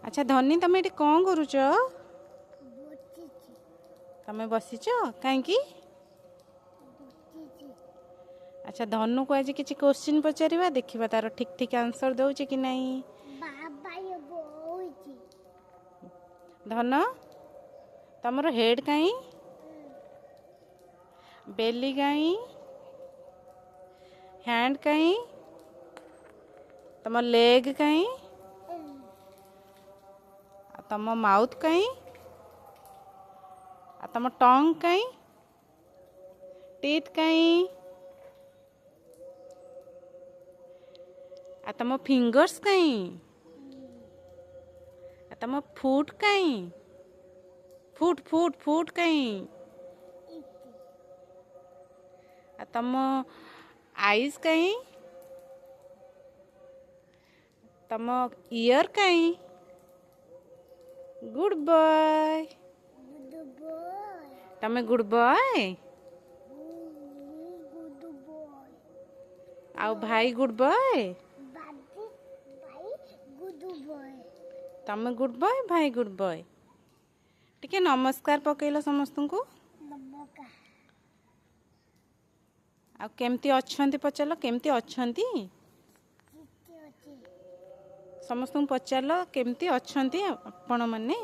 अच्छा धनी तुम ये कौन करुच बसिची तुम बसीच कहीं बसिची अच्छा धनु को आज किसी क्वेश्चन पचार देखा तार ठीक ठीक आंसर दौर कि नहीं। बाबा ये बोलची धन तुमर हेड कहीं बेली कहीं हैंड कहीं तुम लेग कहीं तुम माउथ कहीं तुम टंग कहीं टीथ कहीं तुम फिंगर्स कहीं तुम फुट कहीं फुट फुट फुट कहीं तुम आईज कहीं तुम ईयर कहीं। गुड बॉय गुड बॉय तुम गुड बॉय गुड बॉय आउ भाई गुड बॉय बादी भाई गुड बॉय तुम गुड बॉय भाई गुड बॉय टिके नमस्कार पकेल समस्त को नमका आ केमती अच्छंती पचार केमती अच्छंती चिट्ठी अछि समस्त को पचार केमती अच्छंती आपण माने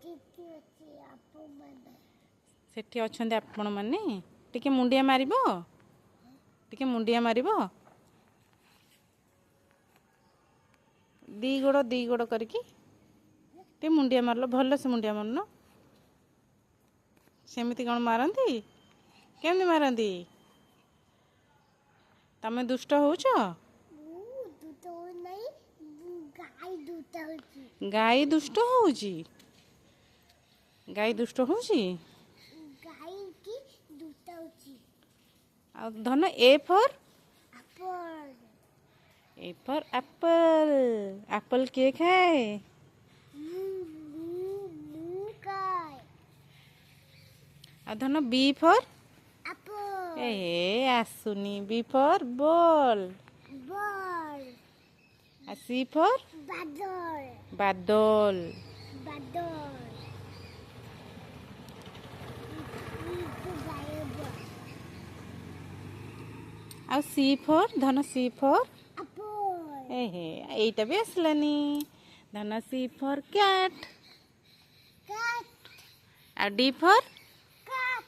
चिट्ठी अछि आपु माने सेठी अच्छंती आपण माने टिके मुंडिया मारिबो टिके मुंडिया मारिबो दी गोड़ करके टे मुंडिया मारलो भल से मुंडिया मारन सेमती कौन मारती केमती मारती तमें दुष्ट होच दूध नहीं गाय दूध होची गाई दुष्ट होउची गाई दुष्ट होउची गाय की दूध होची आ धन A for apple apple apple के खाए मू गाय आ धन बी फॉर एप्पल ए आसुनी बी फॉर बॉल बॉल आ सी फॉर बादल बादल बादल आ सी फॉर धन सी फॉर एप्पल एटा भी आसलानी धन सी फॉर कैट कैट आ डी फॉर कैट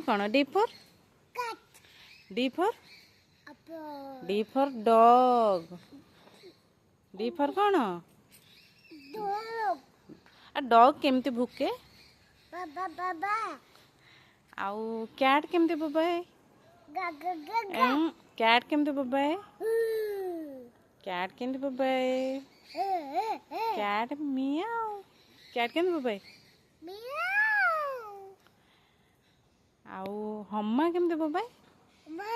कौन D for cat D for apple D for dog D for कौन डॉग आ डॉग केमती भुके बाबा बाबा आउ कैट केमती बोबाए गा गा गा गा कैट केमती बोबाए कैट केमती बोबाए कैट मियाओ कैट केमती बोबाए मियाओ आउ हम्मा केमती बोबाए मा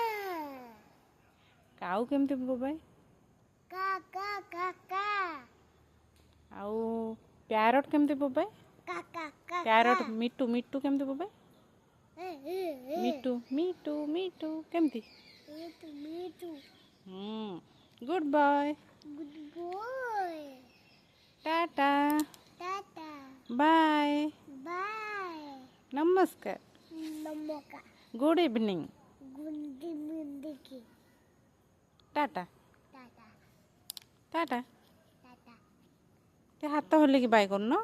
काऊ केमती बोबाए का का का का आउ पैरट केमती बोबाए का का का पैरट मिट्टू मिट्टू केमती बोबाए मिट्टू मिट्टू मिट्टू केमती मीठू मीठू goodbye good boy tata tata bye bye नमस्कार नमका गुड इवनिंग गुंडी मुंडी की टाटा टाटा टाटा टाटा ते हाथ होले कि बाय करनो